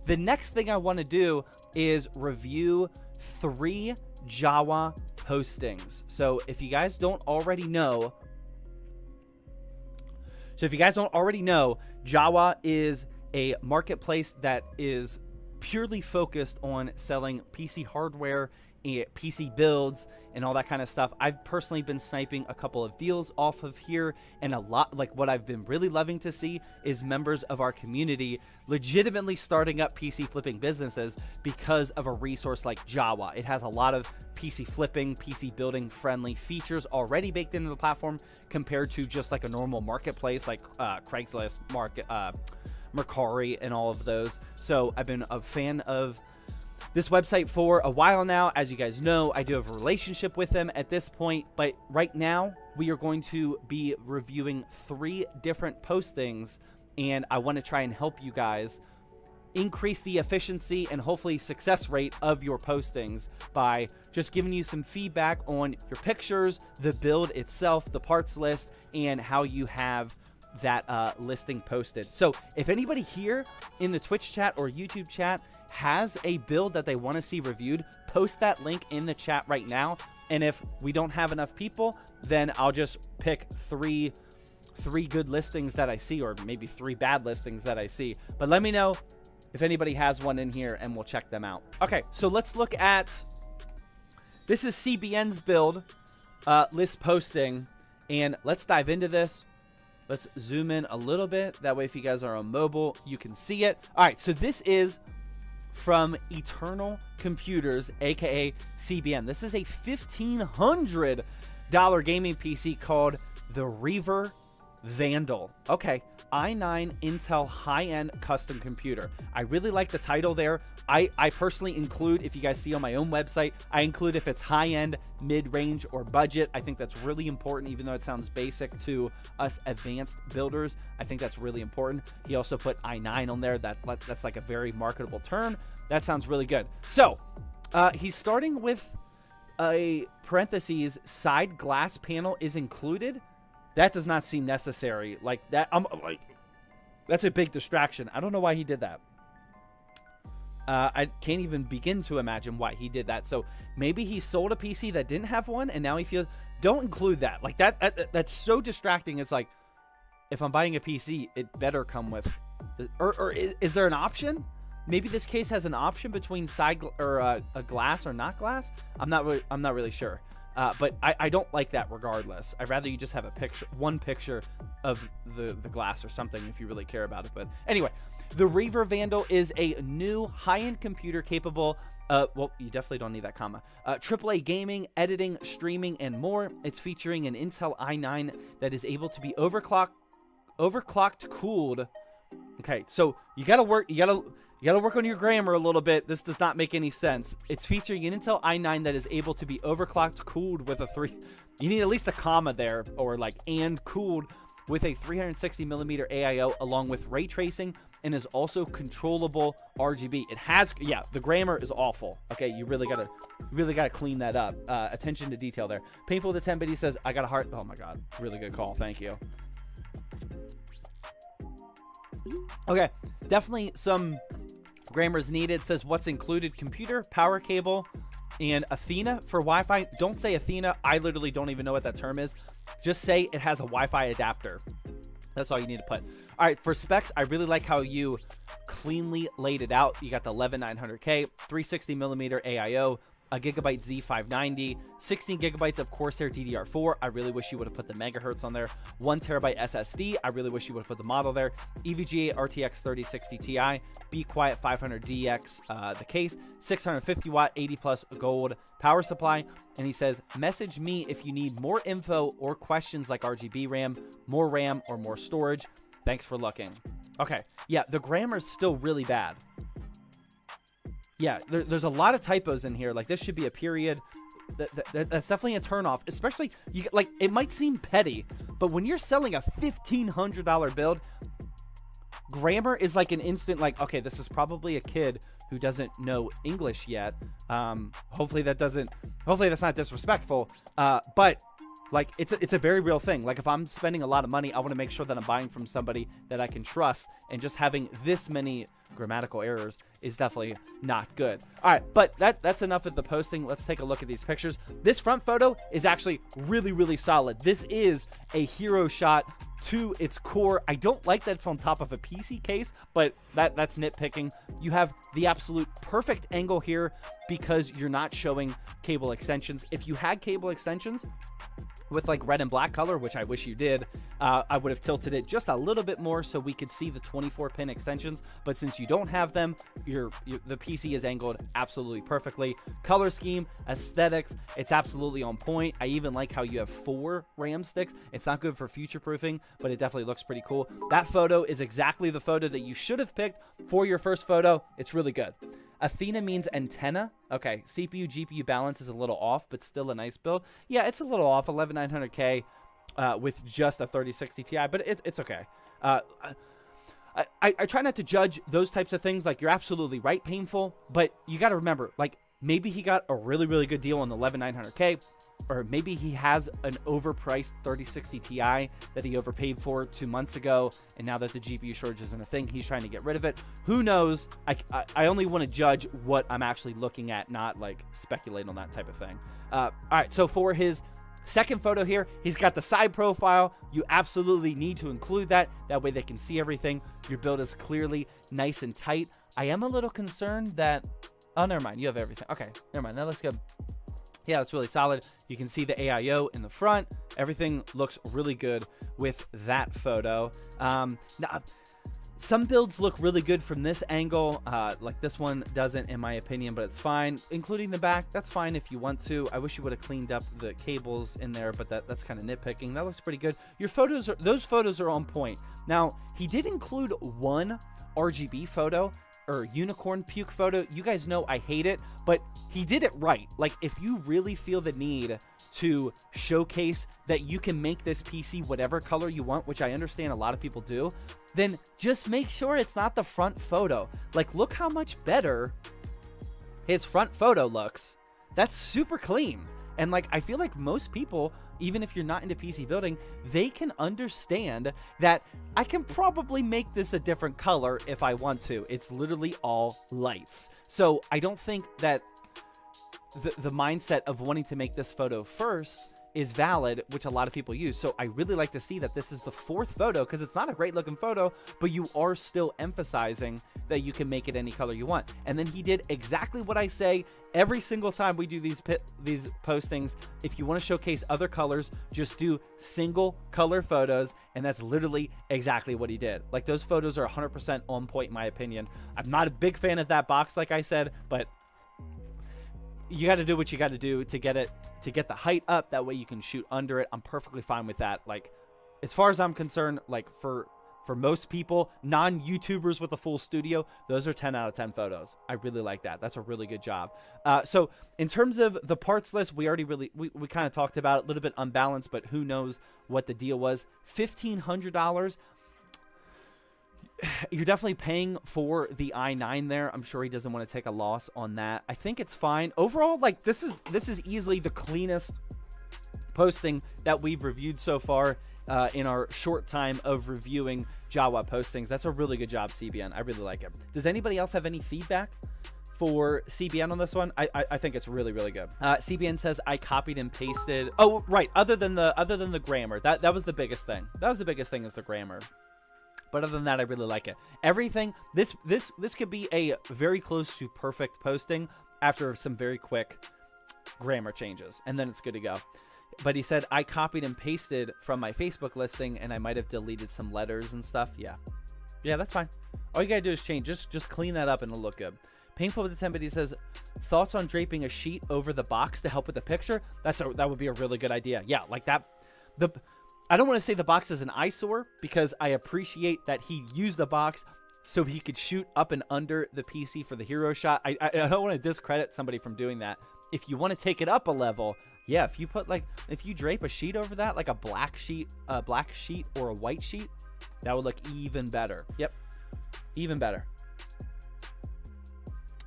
The next thing I want to do is review 3 Jawa postings. So if you guys don't already know, Jawa is a marketplace that is purely focused on selling PC hardware, PC builds, and all that kind of stuff. I've personally been sniping a couple of deals off of here, and a lot, like what I've been really loving to see is members of our community legitimately starting up PC flipping businesses because of a resource like Jawa. It has a lot of PC flipping, PC building friendly features already baked into the platform compared to just like a normal marketplace like Craigslist, Mercari, and all of those. So I've been a fan of this website for a while now. As you guys know, I do have a relationship with them at this point, but right now we are going to be reviewing 3 different postings, and I want to try and help you guys increase the efficiency and hopefully success rate of your postings by just giving you some feedback on your pictures, the build itself, the parts list, and how you have that listing posted. So if anybody here in the Twitch chat or YouTube chat has a build that they want to see reviewed, post that link in the chat right now. And if we don't have enough people, then I'll just pick three good listings that I see, or maybe 3 bad listings that I see. But let me know if anybody has one in here and we'll check them out. Okay, so let's look at, this is CBN's build list posting, and let's dive into this. Let's zoom in a little bit. That way, if you guys are on mobile, you can see it. All right, so this is from Eternal Computers, aka CBN. This is a $1,500 gaming PC called the Reaver Vandal. Okay, i9 Intel high-end custom computer. I really like the title there. I personally include, if you guys see on my own website, I include if it's high-end, mid-range, or budget. I think that's really important, even though it sounds basic to us advanced builders. I think that's really important. He also put i9 on there. That's like a very marketable term. That sounds really good. So he's starting with a parentheses, side glass panel is included. That does not seem necessary. Like that, that's a big distraction. I don't know why he did that. I can't even begin to imagine why he did that. So maybe he sold a PC that didn't have one, and now he feels, don't include that. Like that's so distracting. It's like, if I'm buying a PC, it better come with, or is there an option? Maybe this case has an option between side or a glass or not glass. I'm not really sure. But I don't like that regardless. I'd rather you just have a picture, one picture of the glass or something if you really care about it. But anyway, the Reaver Vandal is a new high-end computer capable, well, you definitely don't need that comma, AAA gaming, editing, streaming, and more. It's featuring an Intel i9 that is able to be overclocked, cooled. Okay, so you gotta work on your grammar a little bit. This does not make any sense. It's featuring an Intel i9 that is able to be overclocked, cooled with a 3. You need at least a comma there, or like, and cooled with a 360mm AIO along with ray tracing, and is also controllable RGB. It has, yeah, the grammar is awful. Okay, you really gotta clean that up. Attention to detail there. Painful to 10, but he says, I got a heart. Oh my God, really good call. Thank you. Okay, definitely some grammar is needed. It says what's included: computer, power cable, and Athena for Wi-Fi. Don't say Athena. I literally don't even know what that term is. Just say it has a Wi-Fi adapter. That's all you need to put. All right, for specs, I really like how you cleanly laid it out. You got the 11900K, 360mm AIO, a gigabyte Z590, 16 gigabytes of Corsair DDR4. I really wish you would have put the megahertz on there. 1 terabyte SSD. I really wish you would have put the model there. EVGA RTX 3060 Ti. Be Quiet 500DX, the case. 650 watt, 80 plus gold power supply. And he says, message me if you need more info or questions like RGB RAM, or more storage. Thanks for looking. Okay, yeah, the grammar's still really bad. Yeah, there's a lot of typos in here. Like, this should be a period. That's definitely a turnoff. Especially, like, it might seem petty, but when you're selling a $1,500 build, grammar is like an instant, like, okay, this is probably a kid who doesn't know English yet. Hopefully that's not disrespectful. But Like, it's a very real thing. Like, if I'm spending a lot of money, I want to make sure that I'm buying from somebody that I can trust, and just having this many grammatical errors is definitely not good. All right, but that's enough of the posting. Let's take a look at these pictures. This front photo is actually really, really solid. This is a hero shot to its core. I don't like that it's on top of a PC case, but that's nitpicking. You have the absolute perfect angle here because you're not showing cable extensions. If you had cable extensions with like red and black color, which I wish you did, I would have tilted it just a little bit more so we could see the 24 pin extensions. But since you don't have them, the PC is angled absolutely perfectly. Color scheme, aesthetics, it's absolutely on point. I even like how you have 4 RAM sticks. It's not good for future proofing, but it definitely looks pretty cool. That photo is exactly the photo that you should have picked for your first photo. It's really good. Athena means antenna. Okay, CPU, GPU balance is a little off, but still a nice build. Yeah, it's a little off, 11900K with just a 3060 Ti, but it's okay. I try not to judge those types of things. Like, you're absolutely right, painful, but you got to remember, like, maybe he got a really, really good deal on the 11900K, or maybe he has an overpriced 3060 Ti that he overpaid for 2 months ago, and now that the GPU shortage isn't a thing, he's trying to get rid of it. Who knows? I only want to judge what I'm actually looking at, not like speculate on that type of thing. All right, so for his second photo here, he's got the side profile. You absolutely need to include that. That way they can see everything. Your build is clearly nice and tight. I am a little concerned that... Oh, never mind. You have everything. Okay, never mind. That looks good. Yeah, it's really solid. You can see the AIO in the front. Everything looks really good with that photo. Now, some builds look really good from this angle. Like this one doesn't, in my opinion, but it's fine. Including the back, that's fine if you want to. I wish you would have cleaned up the cables in there, but that's kind of nitpicking. That looks pretty good. Your photos, those photos are on point. Now, he did include one RGB photo, or unicorn puke photo. You guys know I hate it, but he did it right. Like, if you really feel the need to showcase that you can make this PC whatever color you want, which I understand a lot of people do, then just make sure it's not the front photo. Like, look how much better his front photo looks. That's super clean. And like, I feel like most people, even if you're not into PC building, they can understand that I can probably make this a different color if I want to. It's literally all lights. So I don't think that the mindset of wanting to make this photo first is valid, which a lot of people use. So I really like to see that this is the 4th photo, because it's not a great looking photo, but you are still emphasizing that you can make it any color you want. And then he did exactly what I say every single time we do these postings. If you want to showcase other colors, just do single color photos, and that's literally exactly what he did. Like, those photos are 100% on point in my opinion. I'm not a big fan of that box, like I said, but you got to do what you got to do to get the height up. That way you can shoot under it. I'm perfectly fine with that. Like, as far as I'm concerned, like for most people, non-YouTubers with a full studio, those are 10 out of 10 photos. I really like that. That's a really good job. So in terms of the parts list, we kind of talked about it, a little bit unbalanced, but who knows what the deal was. $1,500. You're definitely paying for the i9 there. I'm sure he doesn't want to take a loss on that. I think it's fine. Overall, like, this is easily the cleanest posting that we've reviewed so far in our short time of reviewing Jawa postings. That's a really good job, CBN. I really like it. Does anybody else have any feedback for CBN on this one? I think it's really, really good. CBN says I copied and pasted. Oh, right. Other than the grammar, that was the biggest thing. That was the biggest thing, is the grammar. But other than that, I really like it. Everything, this could be a very close to perfect posting after some very quick grammar changes, and then it's good to go. But he said, I copied and pasted from my Facebook listing, and I might have deleted some letters and stuff. Yeah, that's fine. All you gotta do is change. Just clean that up, and it'll look good. Painful with the 10, but he says, thoughts on draping a sheet over the box to help with the picture? That would be a really good idea. Yeah, like that. I don't want to say the box is an eyesore, because I appreciate that he used the box so he could shoot up and under the PC for the hero shot. I don't want to discredit somebody from doing that. If you want to take it up a level, yeah, if you drape a sheet over that, like a black sheet or a white sheet, that would look even better. Yep, even better.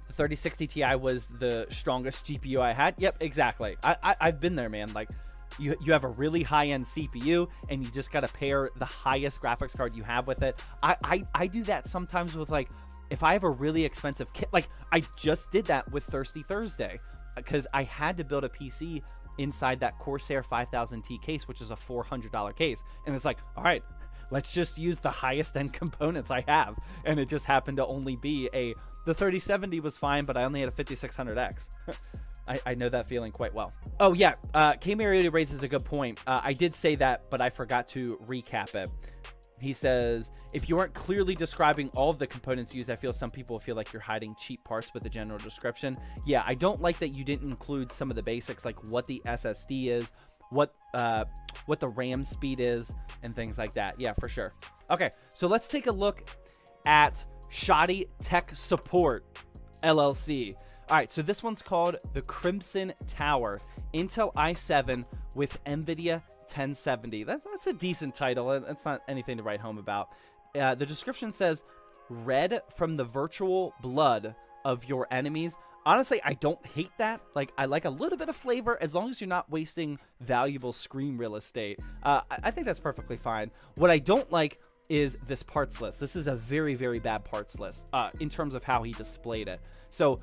The 3060 Ti was the strongest GPU I had. Yep, exactly. I've been there, man. Like, you have a really high-end CPU and you just got to pair the highest graphics card you have with it. I do that sometimes with, like, if I have a really expensive kit. Like, I just did that with Thirsty Thursday because I had to build a PC inside that Corsair 5000T case, which is a $400 case. And it's like, all right, let's just use the highest end components I have. And it just happened to only be the 3070 was fine, but I only had a 5600X. I know that feeling quite well. Oh yeah, K Mariota raises a good point. I did say that, but I forgot to recap it. He says, if you aren't clearly describing all of the components used, I feel some people feel like you're hiding cheap parts with the general description. Yeah, I don't like that you didn't include some of the basics, like what the SSD is, what the RAM speed is, and things like that. Yeah, for sure. Okay, so let's take a look at Shoddy Tech Support LLC. All right, so this one's called the Crimson Tower, Intel i7 with NVIDIA 1070. That's a decent title. It's not anything to write home about. The description says, red from the virtual blood of your enemies. Honestly, I don't hate that. Like, I like a little bit of flavor as long as you're not wasting valuable screen real estate. I think that's perfectly fine. What I don't like is this parts list. This is a very, very bad parts list in terms of how he displayed it. So,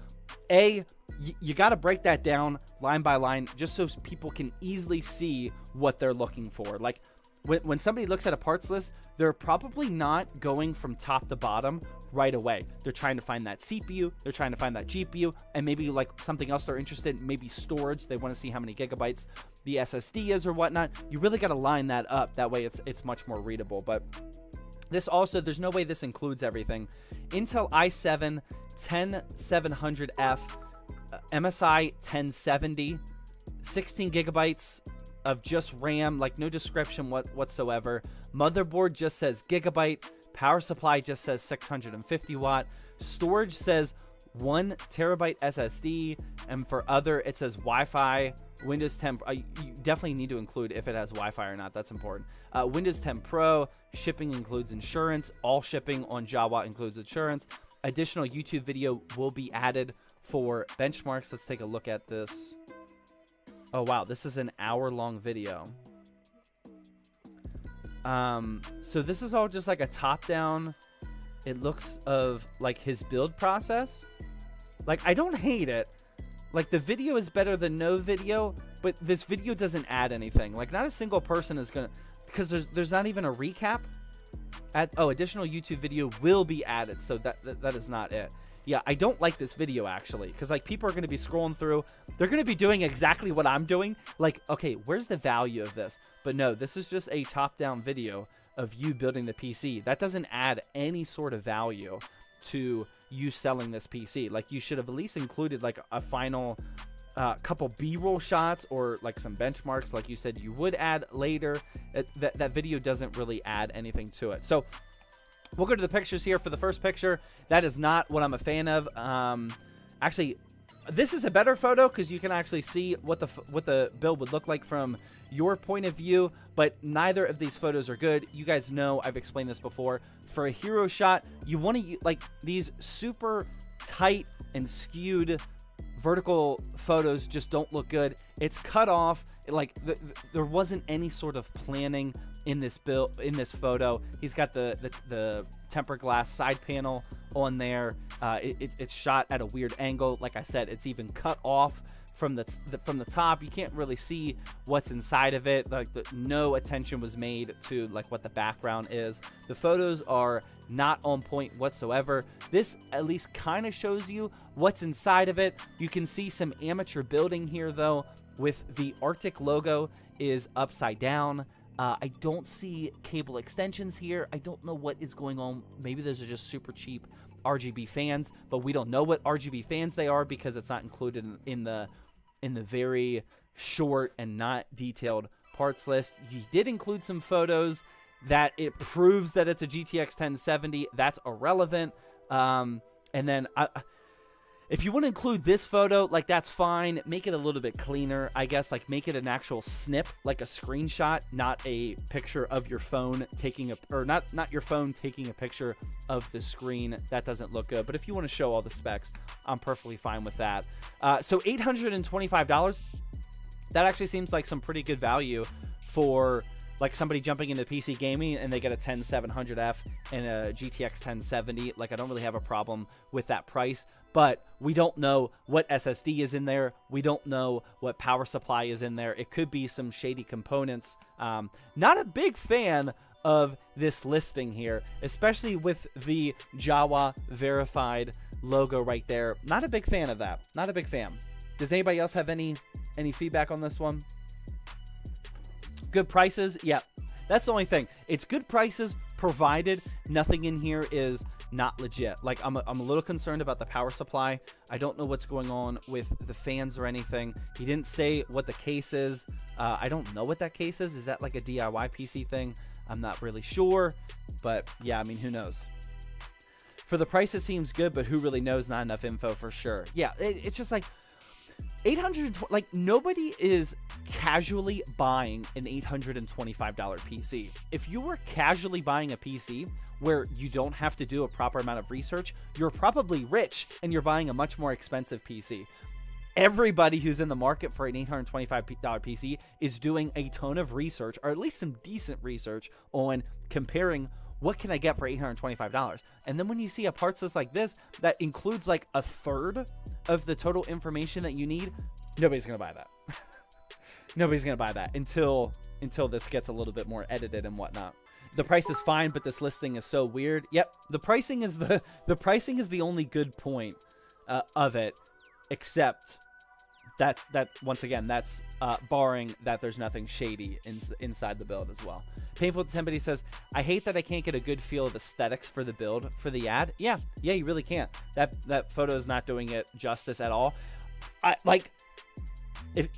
you got to break that down line by line just so people can easily see what they're looking for. Like, when somebody looks at a parts list, they're probably not going from top to bottom right away. They're trying to find that CPU, they're trying to find that GPU, and maybe like something else they're interested in, maybe storage. They want to see how many gigabytes the SSD is or whatnot. You really got to line that up. That way it's much more readable. But this also, there's no way this includes everything. Intel i7 10700F, MSI 1070, 16 gigabytes of just RAM, like no description whatsoever. Motherboard just says gigabyte. Power supply just says 650 watt. Storage says 1 terabyte SSD. And for other, it says Wi-Fi, Windows 10. You definitely need to include if it has Wi-Fi or not. That's important. Windows 10 Pro. Shipping includes insurance. All shipping on Jawa includes insurance. Additional YouTube video will be added for benchmarks. Let's take a look at this. Oh, wow. This is an hour-long video. So this is all just like a top-down, it looks of like his build process. Like, I don't hate it. Like, the video is better than no video, but this video doesn't add anything. Like, not a single person is gonna, because there's not even a recap. Additional YouTube video will be added, so that is not it. Yeah, I don't like this video, actually, because, like, people are going to be scrolling through. They're going to be doing exactly what I'm doing. Like, okay, where's the value of this? But no, this is just a top-down video of you building the PC. That doesn't add any sort of value to you selling this PC. Like, you should have at least included, like, a final couple B-roll shots or, like, some benchmarks, like you said you would add later. That video doesn't really add anything to it. So we'll go to the pictures here. For the first picture, that is not what I'm a fan of. Actually, this is a better photo because you can actually see what the build would look like from your point of view, but neither of these photos are good. You guys know I've explained this before. For a hero shot, you want to, like, these super tight and skewed vertical photos just don't look good. It's cut off. Like, there wasn't any sort of planning in this build, in this photo. He's got the tempered glass side panel on there. It's shot at a weird angle. Like I said, it's even cut off from the top. You can't really see what's inside of it. Like, no attention was made to, like, what the background is. The photos are not on point whatsoever. This at least kind of shows you what's inside of it. You can see some amateur building here, though, with the Arctic logo is upside down. I don't see cable extensions here. I don't know what is going on. Maybe those are just super cheap RGB fans, but we don't know what RGB fans they are because it's not included in the very short and not detailed parts list. You did include some photos that it proves that it's a GTX 1070. That's irrelevant. And then if you want to include this photo, like, that's fine. Make it a little bit cleaner, I guess. Like, make it an actual snip, like a screenshot, not a picture of your phone taking not your phone taking a picture of the screen. That doesn't look good. But if you want to show all the specs, I'm perfectly fine with that. So $825. That actually seems like some pretty good value for like somebody jumping into PC gaming and they get a 10700F and a GTX 1070. Like, I don't really have a problem with that price, but we don't know what SSD is in there. We don't know what power supply is in there. It could be some shady components. Not a big fan of this listing here, especially with the Jawa verified logo right there. Not a big fan of that. Not a big fan. Does anybody else have any feedback on this one? Good prices? Yeah, that's the only thing. It's good prices, provided nothing in here is not legit. Like, I'm a little concerned about the power supply. I don't know what's going on with the fans or anything. He didn't say what the case is. I don't know what that case is. Is that like a DIY PC thing? I'm not really sure, but yeah, I mean, who knows? For the price, it seems good, but who really knows? Not enough info for sure. Yeah, it's just like 820, like, nobody is casually buying an $825 PC. If you were casually buying a PC where you don't have to do a proper amount of research, you're probably rich and you're buying a much more expensive PC. Everybody who's in the market for an $825 PC is doing a ton of research, or at least some decent research, on comparing what can I get for $825. And then when you see a parts list like this that includes like a third of the total information that you need, nobody's gonna buy that. Nobody's gonna buy that until this gets a little bit more edited and whatnot. The price is fine, but this listing is so weird. Yep, the pricing is the only good point of it, except that once again, that's barring that there's nothing shady inside the build as well. Painful to Somebody says, I hate that I can't get a good feel of aesthetics for the build for the ad. Yeah, you really can't. That photo is not doing it justice at all. If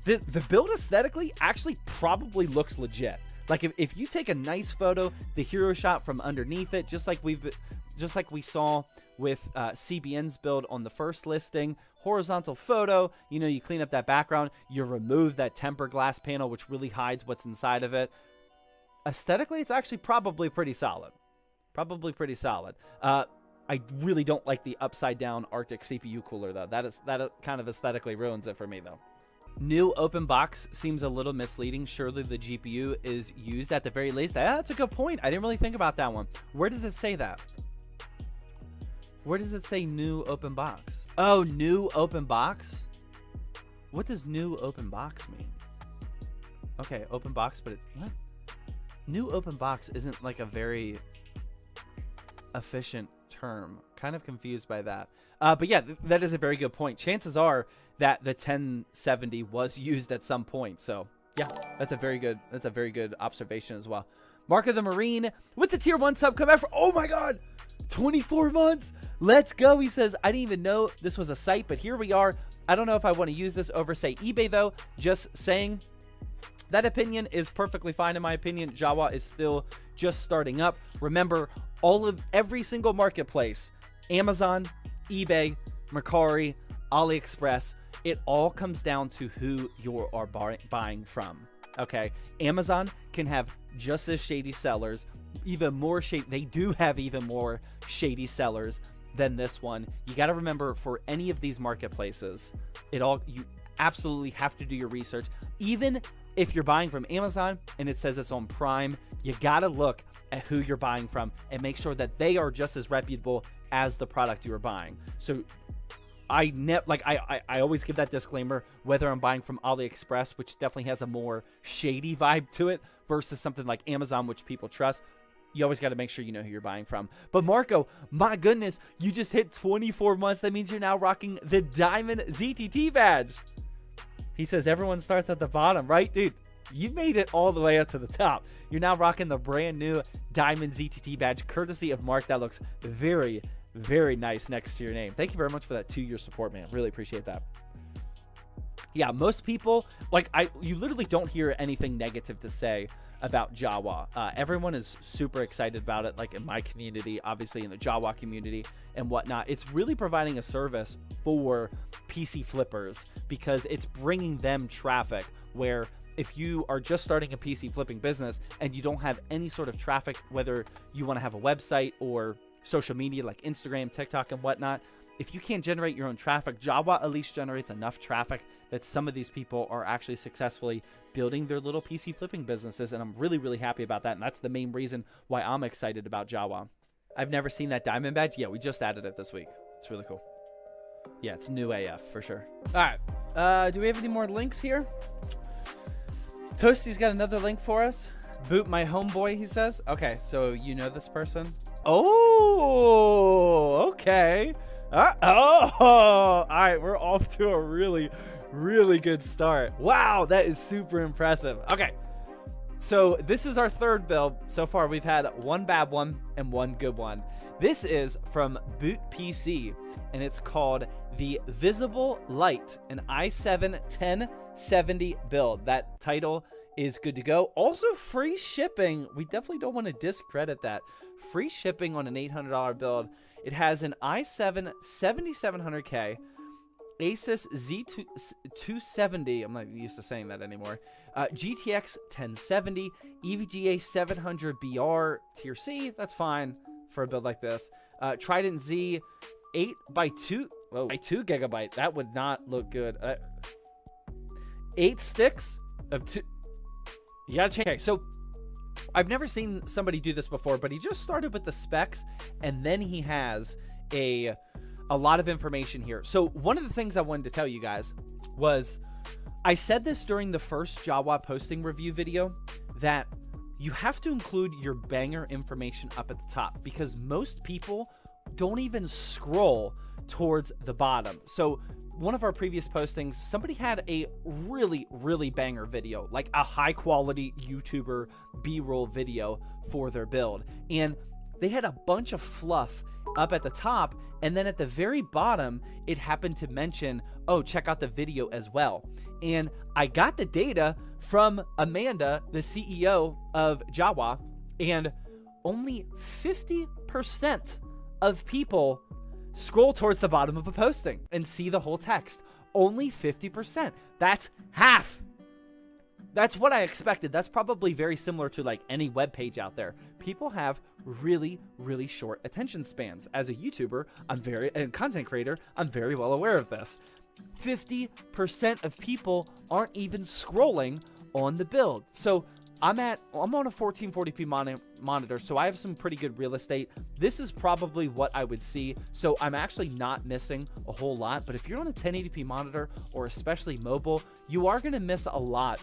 the build aesthetically actually probably looks legit. Like, if you take a nice photo, the hero shot from underneath it, just like we saw with CBN's build on the first listing, horizontal photo, you know, you clean up that background, you remove that tempered glass panel, which really hides what's inside of it. Aesthetically, it's actually probably pretty solid. I really don't like the upside down Arctic CPU cooler though. That kind of aesthetically ruins it for me though. New open box seems a little misleading. Surely the GPU is used at the very least. That's a good point. I didn't really think about that one. Where does it say that? Where does it say new open box? Oh, new open box? What does new open box mean? Okay, open box, but what? New open box isn't like a very efficient term. Kind of confused by that. But yeah, that is a very good point. Chances are that the 1070 was used at some point. So yeah, that's a very good observation as well. Mark of the Marine with the tier 1 sub come out for, oh my god, 24 months. Let's go. He says, I didn't even know this was a site, but here we are. I don't know if I want to use this over, say, eBay though. Just saying. That opinion is perfectly fine in my opinion. Jawa is still just starting up. Remember, every single marketplace, Amazon, eBay, Mercari, AliExpress, it all comes down to who you are buying from. Okay, Amazon can have just as shady sellers, even more shady. They do have even more shady sellers than this one. You got to remember, for any of these marketplaces, you absolutely have to do your research. Even if you're buying from Amazon and it says it's on Prime, you got to look at who you're buying from and make sure that they are just as reputable as the product you are buying. So I always give that disclaimer, whether I'm buying from AliExpress, which definitely has a more shady vibe to it, versus something like Amazon, which people trust. You always got to make sure you know who you're buying from. But Marco, my goodness, you just hit 24 months. That means you're now rocking the Diamond ZTT badge. He says everyone starts at the bottom, right? Dude, you made it all the way up to the top. You're now rocking the brand new Diamond ZTT badge, courtesy of Mark. That looks very, very nice next to your name. Thank you very much for that 2-year support, man. Really appreciate that. Yeah, most people, you literally don't hear anything negative to say about Jawa. Everyone is super excited about it, like in my community, obviously in the Jawa community and whatnot. It's really providing a service for PC flippers because it's bringing them traffic, where if you are just starting a PC flipping business and you don't have any sort of traffic, whether you want to have a website or social media like Instagram, TikTok, and whatnot, if you can't generate your own traffic, Jawa at least generates enough traffic that some of these people are actually successfully building their little PC flipping businesses, and I'm really, really happy about that, and that's the main reason why I'm excited about Jawa. I've never seen that diamond badge. Yeah, we just added it this week. It's really cool. Yeah, it's new AF for sure. All right, do we have any more links here? Toasty's got another link for us. Boot my homeboy, he says. Okay, so you know this person? Oh, okay. All right, we're off to a really, really good start. Wow, that is super impressive. Okay, so this is our third build. So far, we've had one bad one and one good one. This is from Boot PC, and it's called the Visible Light, an i7 1070 build. That title is good to go. Also, free shipping. We definitely don't want to discredit that. Free shipping on an $800 build. It has an i7 7700K, Asus Z270. I'm not used to saying that anymore. GTX 1070, EVGA 700 BR Tier C. That's fine for a build like this. Trident Z 8 by 2 gigabyte. That would not look good. 8 sticks of 2. You gotta check. Okay, so I've never seen somebody do this before, but he just started with the specs, and then he has a lot of information here. So one of the things I wanted to tell you guys was, I said this during the first Jawa posting review video, that you have to include your banger information up at the top, because most people don't even scroll towards the bottom. So one of our previous postings, somebody had a really, really banger video, like a high quality YouTuber B-roll video for their build. And they had a bunch of fluff up at the top, and then at the very bottom, it happened to mention, oh, check out the video as well. And I got the data from Amanda, the CEO of Jawa, and only 50% of people scroll towards the bottom of a posting and see the whole text. Only 50%. That's half. That's what I expected. That's probably very similar to like any web page out there. People have really, really short attention spans. As a YouTuber, and content creator, I'm very well aware of this. 50% of people aren't even scrolling on the build. So I'm on a 1440p monitor, so I have some pretty good real estate. This is probably what I would see, so I'm actually not missing a whole lot. But if you're on a 1080p monitor, or especially mobile, you are going to miss a lot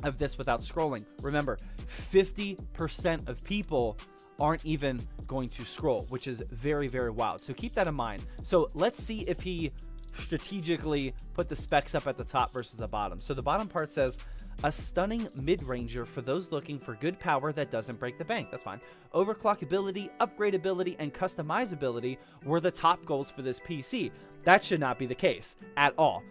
of this without scrolling. Remember, 50% of people aren't even going to scroll, which is very, very wild. So keep that in mind. So let's see if he strategically put the specs up at the top versus the bottom. So the bottom part says, a stunning mid-ranger for those looking for good power that doesn't break the bank. That's fine. Overclockability, upgradability, and customizability were the top goals for this PC. That should not be the case at all.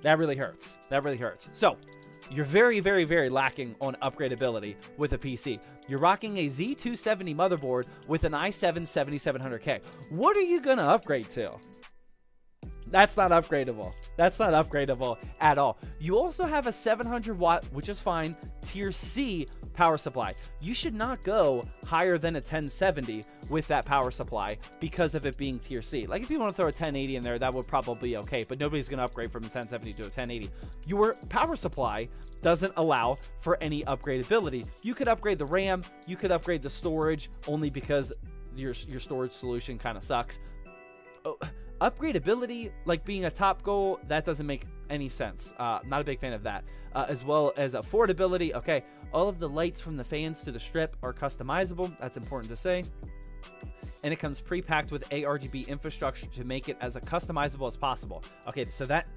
That really hurts. That really hurts. So you're very, very, very lacking on upgradability with a PC. You're rocking a Z270 motherboard with an i7 7700K. What are you going to upgrade to? That's not upgradable. That's not upgradable at all. You also have a 700 watt, which is fine, tier C power supply. You should not go higher than a 1070 with that power supply because of it being tier C. Like if you want to throw a 1080 in there, that would probably be okay, but nobody's going to upgrade from a 1070 to a 1080. Your power supply doesn't allow for any upgradability. You could upgrade the RAM, you could upgrade the storage, only because your storage solution kind of sucks. Upgradability, like being a top goal, that doesn't make any sense. Not a big fan of that. As well as affordability. Okay, all of the lights from the fans to the strip are customizable. That's important to say. And it comes pre-packed with ARGB infrastructure to make it as customizable as possible. Okay, so that,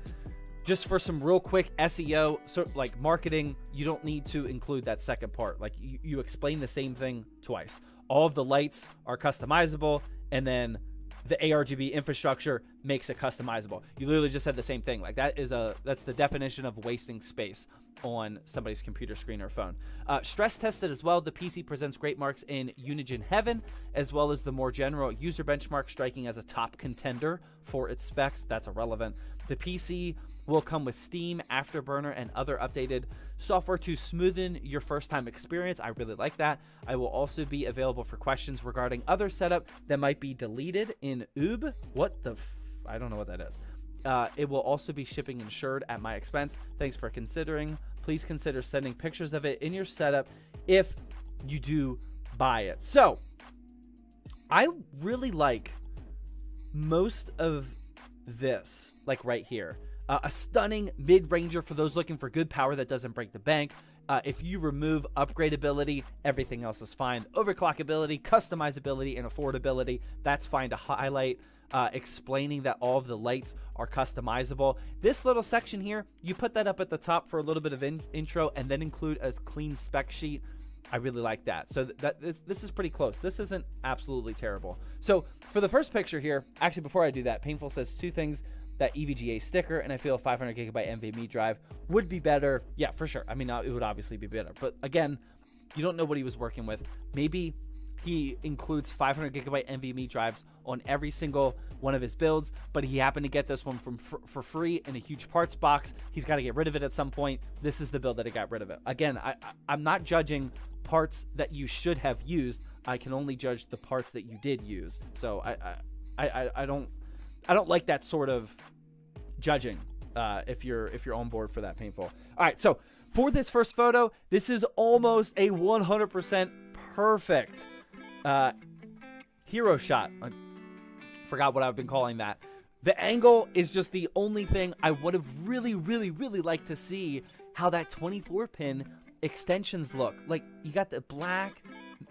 just for some real quick SEO, sort of like marketing, you don't need to include that second part. Like you explain the same thing twice. All of the lights are customizable, and then the ARGB infrastructure makes it customizable. You literally just said the same thing. Like that's the definition of wasting space. on somebody's computer screen or phone. Stress tested as well, the PC presents great marks in Unigine Heaven, as well as the more general user benchmark, striking as a top contender for its specs. That's irrelevant. The PC will come with Steam, Afterburner, and other updated software to smoothen your first-time experience. I really like that. I will also be available for questions regarding other setup that might be deleted in Oob. What the I don't know what that is. It will also be shipping insured at my expense. Thanks for considering. Please consider sending pictures of it in your setup if you do buy it. So, I really like most of this, like right here. A stunning mid-ranger for those looking for good power that doesn't break the bank. If you remove upgradability, everything else is fine. Overclockability, customizability, and affordability, that's fine to highlight. Explaining that all of the lights are customizable. This little section here, you put that up at the top for a little bit of intro and then include a clean spec sheet. I really like that. So this is pretty close. This isn't absolutely terrible. So for the first picture here, actually before I do that, Painful says 2 things. That EVGA sticker, and I feel a 500 gigabyte NVMe drive would be better. Yeah, for sure. I mean, it would obviously be better. But again, you don't know what he was working with. Maybe he includes 500 gigabyte NVMe drives on every single one of his builds, but he happened to get this one for free in a huge parts box. He's got to get rid of it at some point. This is the build that he got rid of it. Again, I'm not judging parts that you should have used. I can only judge the parts that you did use. So I don't like that sort of judging if you're on board for that, Painful. All right, so for this first photo, this is almost a 100% perfect hero shot. I forgot what I've been calling that. The angle is just the only thing I would have really liked to see how that 24-pin extensions look. Like, you got the black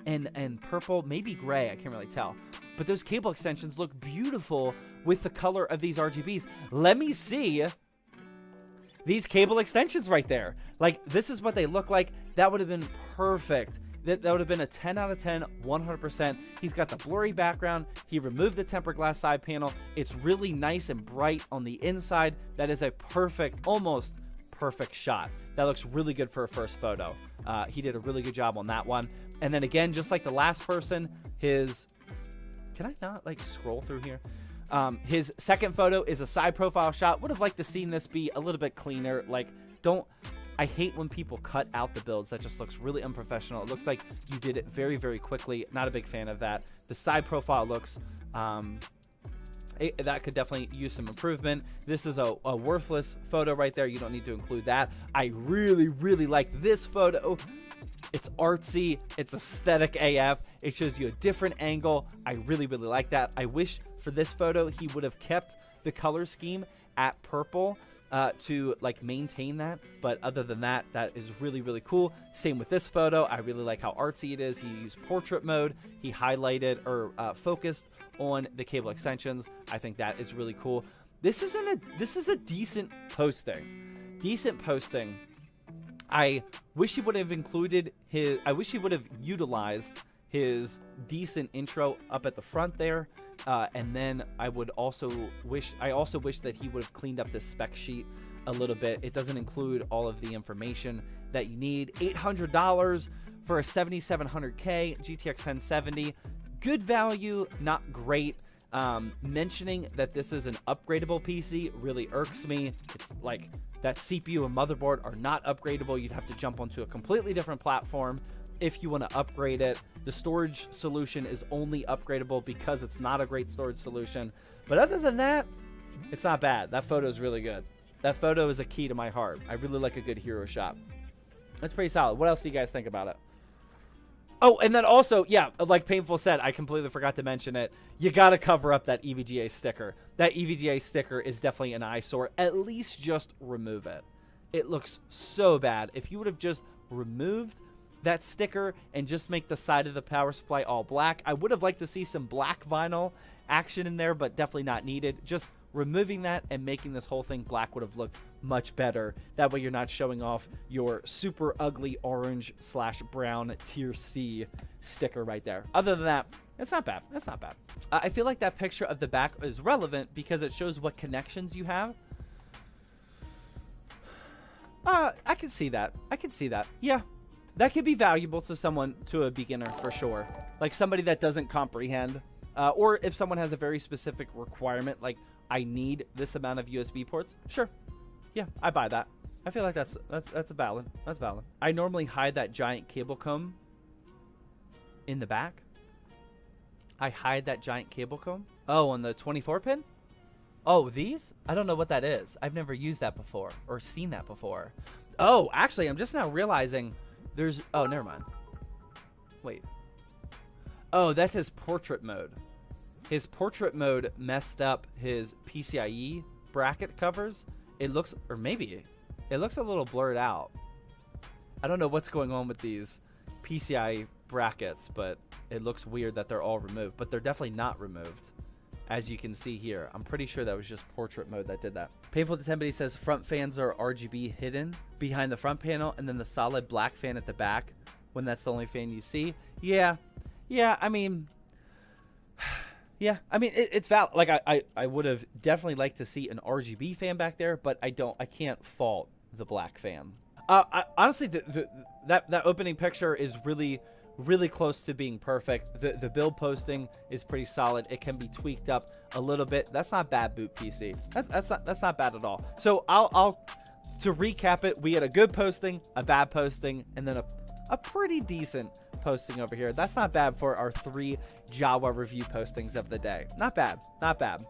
and purple, maybe gray, I can't really tell. But those cable extensions look beautiful with the color of these RGBs. Let me see these cable extensions right there. Like, this is what they look like. That would have been perfect. That would have been a 10 out of 10, 100%. He's got the blurry background. He removed the tempered glass side panel. It's really nice and bright on the inside. That is a perfect, almost perfect shot. That looks really good for a first photo. He did a really good job on that one. And then again, just like the last person, his... Can I not, like, scroll through here? His second photo is a side profile shot. Would have liked to seen this be a little bit cleaner. Like, I hate when people cut out the builds. That just looks really unprofessional. It looks like you did it very quickly. Not a big fan of that. The side profile looks... that could definitely use some improvement. This is a worthless photo right there. You don't need to include that. I really like this photo. It's artsy. It's aesthetic AF. It shows you a different angle. I really like that. I wish for this photo he would have kept the color scheme at purple to like maintain that. But other than that, that is really cool. Same with this photo. I really like how artsy it is. He used portrait mode. He highlighted or focused on the cable extensions. I think that is really cool. This is a decent posting. I wish he would have included his... I wish he would have utilized his decent intro up at the front there. And then I also wish that he would have cleaned up this spec sheet a little bit. It doesn't include all of the information that you need. $800 for a 7700K GTX 1070. Good value, not great. Mentioning that this is an upgradable PC really irks me. It's like that CPU and motherboard are not upgradable. You'd have to jump onto a completely different platform if you want to upgrade it. The storage solution is only upgradable because it's not a great storage solution. But other than that, it's not bad. That photo is really good. That photo is a key to my heart. I really like a good hero shot. That's pretty solid. What else do you guys think about it? Oh, and then also, yeah, like Painful said, I completely forgot to mention it. You got to cover up that EVGA sticker. That EVGA sticker is definitely an eyesore. At least just remove it. It looks so bad. If you would have just removed that sticker and just make the side of the power supply all black, I would have liked to see some black vinyl action in there, but definitely not needed. Just removing that and making this whole thing black would have looked much better. That way you're not showing off your super ugly orange/brown tier C sticker right there. Other than that, it's not bad. It's not bad. I feel like that picture of the back is relevant because it shows what connections you have. I can see that. I can see that. Yeah. That could be valuable to someone, to a beginner for sure. Like somebody that doesn't comprehend. Or if someone has a very specific requirement, like I need this amount of USB ports. Sure. Yeah, I buy that. I feel like that's valid. That's valid. I normally hide that giant cable comb in the back. I hide that giant cable comb. Oh, on the 24 pin? Oh, these? I don't know what that is. I've never used that before or seen that before. Oh, actually, I'm just now realizing there's... Oh, never mind. Wait. Oh, that's his portrait mode. His portrait mode messed up his PCIe bracket covers. It looks... Or maybe... It looks a little blurred out. I don't know what's going on with these PCIe brackets, but it looks weird that they're all removed. But they're definitely not removed, as you can see here. I'm pretty sure that was just portrait mode that did that. Painful to Tempe says front fans are RGB hidden behind the front panel, and then the solid black fan at the back when that's the only fan you see. Yeah, I mean... Yeah, I mean, it's valid. Like, I would have definitely liked to see an RGB fan back there, but I can't fault the black fan. Honestly, that opening picture is really close to being perfect. The build posting is pretty solid. It can be tweaked up a little bit. That's not bad, Boot PC. That's not bad at all. So I'll to recap it, we had a good posting, a bad posting, and then a pretty decent posting over here. That's not bad for our 3 Jawa review postings of the day. Not bad. Not bad.